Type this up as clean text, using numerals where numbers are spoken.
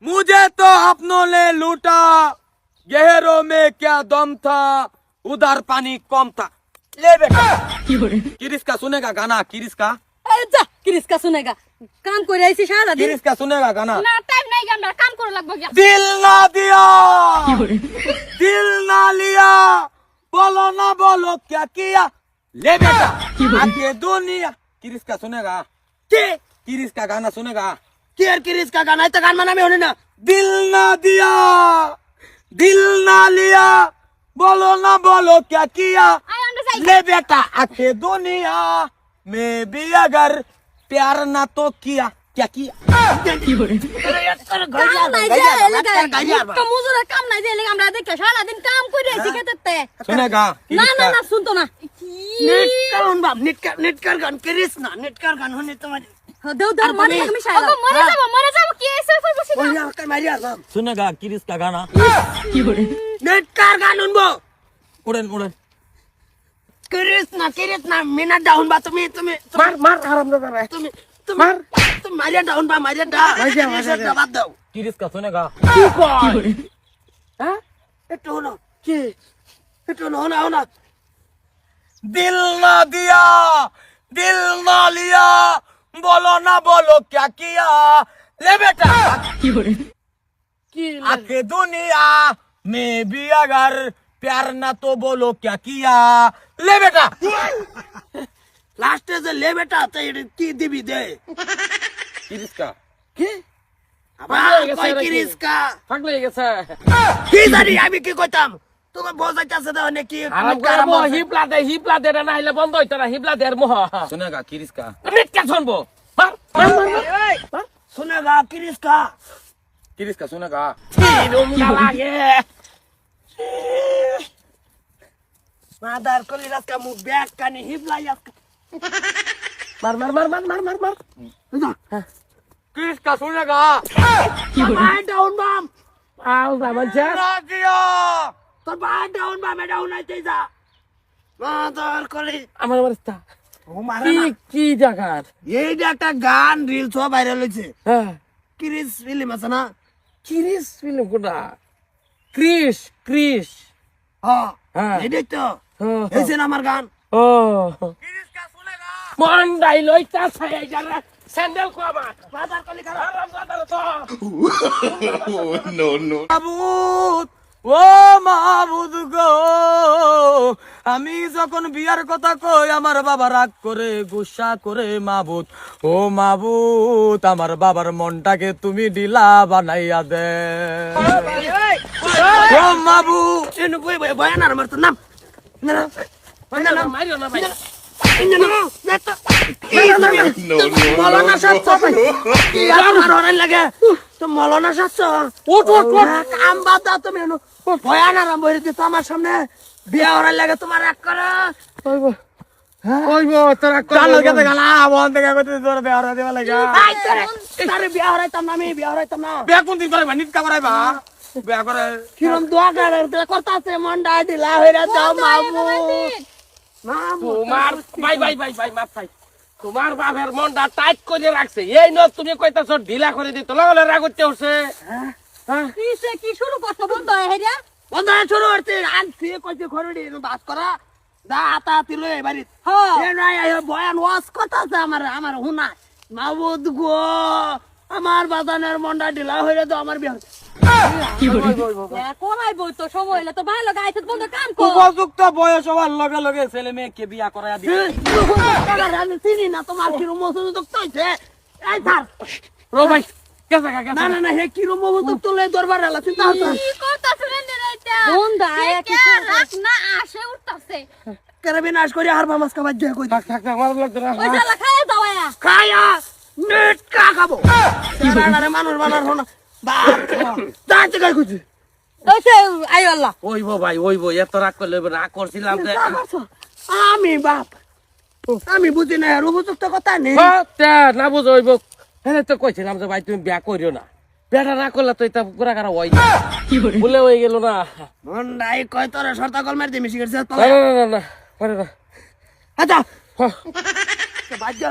मुझे तो अपनों ने लूटा, गहरों में क्या दम था, उधर पानी कम था। ले बेटा किरिस का सुनेगा गाना, किरिस का যা কিরিস কা শুনেগা কাম করে আইছি সারা দিন किरिस का सुनेगा गाना। না টাইম নাই আমরা কাম করে লাগবো গিয়া दिल ना दिया, दिल ना लिया, बोलो ना बोलो क्या किया। ले बेटा आके दुनिया, किरिस का सुनेगा, কি किरिस का गाना सुनेगा। কি আর কিরিস কা গান আইতা গান মানামে হনি না दिल ना दिया, दिल ना लिया, बोलो ना बोलो क्या किया। আই আমরা যাই ले बेटा आके दुनिया में भी अगर प्यार ना तो किया, क्या किया। কাম নাই যে এলাকায় তো মজুরের কাম নাই যে এলাকায় আমরা দেখে সারা দিন কাম করে আইছি খেতেতে सुनेगा না किरिस না का। না শুনতো না নেট কারণ বাপ নেটকার গান কিরিস না নেটকার গান হনি তোমার দেও দেও মানে আমি সারা মরে যাব কি এসে বসে ওই আমাকে মারি আলাম सुनेगा किरिस का गाना। নেটকার গান শুনবো उड़न उड़न কিরিস না মিনা ডাউন বা তুমি তুমি मार मार आराम से कर रहा है। তুমি তুমি তুমি মারিয়া ডাউন বা মারিয়া ডা মারিয়া বাদ দাও किरिस का सुनेगा। কি কয় হ্যাঁ একটু হলো কি একটু হলো না दिल ना दिया, दिल ना लिया, बोलो ना बोलो क्या किया। ले बेटा কি आके दुनिया में भी अगर प्यार ना तो बोलो क्या किया। ले बेटा লাস্টে যে লে বেটা তো এটা কি দিবি দে किरिस का কি আবার কই কিরিস কা ফাক লেগে গেছে। কি জানি আমি কি কইতাম তোমার বোঝাইতাছে দাও নাকি হিপলা দে না হইলে বন্ধ হইতো না হিপলা দের মোহ सुनेगा किरिस का। নেটকা শুনবো শুনেগা কিরিস কা किरिस का सुनेगा। লাগে মাদার কলি রাস্তা মুখ ব্যাগ কানি হিবলাই আজকে মার মার মার মার মার মার মার किरिस का सुनेगा। বাই ডাউন বাম আও বাবাজা ना दिया, তোর বাই ডাউন বাম ডাউন আইতে যা মাদার কলি আমার অবস্থা ও মারা কি না। কি জায়গার এইটা একটা গান রিলস সব ভাইরাল হইছে হ্যাঁ কিরিস ফিল্ম আছে না ক্রিস ফিল্ম কোনটা ক্রিস ক্রিস হ্যাঁ হ্যাঁ। এইটাই তো হ্যাঁ, হইছে না আমার গান ও किरिस का सुनेगा। মন ডাইলই তা ছাই যারা স্যান্ডেল কো আমার মাদার কলি খারাপ আরাম দাদা তো মাবুদ ও মাবুদ গো, আমি যখন বিয়ার কথা কই আমার বাবা রাগ করে গুসা করে। মাবুদ ও মাবুদ আমার বাবার মনটাকে তুমি ডিলা বানাইয়া দে। ও মাবুদ এনে বই বই বয়ানার আমার তো নাম না না মারিও না ভাই মৌলানা সাতশ আমার অনেক লাগে তো মৌলানা সাতশ কাম বাদ দাও তুমি ভয়ান আরাম বই দিত আমার সামনে বিয়া হওয়ার লাগে তোমার এক করে ওইবো তোরা চাল গেতে গেলা বন থেকে কইতে তোর বিয়া হরা দেবা লাগা। তারে বিয়া হরাইতাম না আমি বিয়া হরাইতাম না বিয়া কোন দিন করে নিট কা করাইবা বিয়া করে। কিরম দোয়া করে করতাছে মনটা ঢিলা হইরা দাও মামু তোমার ভাই ভাই ভাই ভাই মাপ ভাই তোমার বাপের মনটা টাইট করে রাখছে এই ন তুমি কইতাছ ঢিলা করে দিত লগলে রাগ করতে হচ্ছে কিসে কি শুরু করতে বন্ধ হয়ে হেরিয়া বন্ধ শুরু করতে আনছি কইতে খরড়ি বাস করা দা আতা তিলো এবারে হ্যাঁ এ নাই বয়ান ওয়াজ করতাছে আমার আমার হুনা মাবুদ গো আমার বাদানের মনটা ঢিলা হইরা দাও আমার বিয়া কোনাই বই তো সময় হইলে তো ভালো গাইতে বন্ধ কাম কর উপযুক্ত বয়স হওয়ার লগে লগে ছেলে মেয়েকে বিয়া করাইয়া দিবে। আমি চিনি না তোমার কিরম মজুদ হইছে এই থার রো ভাই কেসা কা না না না হে কিরম মজুদ তুলে দরবার এলা চিন্তা হতো কি করতাছ রে নেরাইতা বন্ধ আয়া কি রাখ না আসে উঠতাছে করে বিনাশ করে আর মামাস কা বাজ্য কই থাক থাক আমার লাগছে না ওই শালা খায় দাওয়া খায়া নেট কা খাবো সারারে মানুষ বানার হনা বাপ দাঁত গায় কইছি ওইছে আই আল্লাহ ওইবো ভাই ওইবো এত রাগ করলে রাগ করছিলাম যে আমি বাপ আমি বুঝি না আর উপযুক্ত কথা নেই তা না বুঝো ওইবো হ্যাঁ তো কইছিলাম যে ভাই তুমি বিয়া করিও না বিয়াটা না করলে তো এটা পুরা কারা হয় বলে হয়ে গেল না মন্ডাই কয় তোরে শর্তা কল মার দি মিশি গেছে না না না না আচ্ছা বাজ্য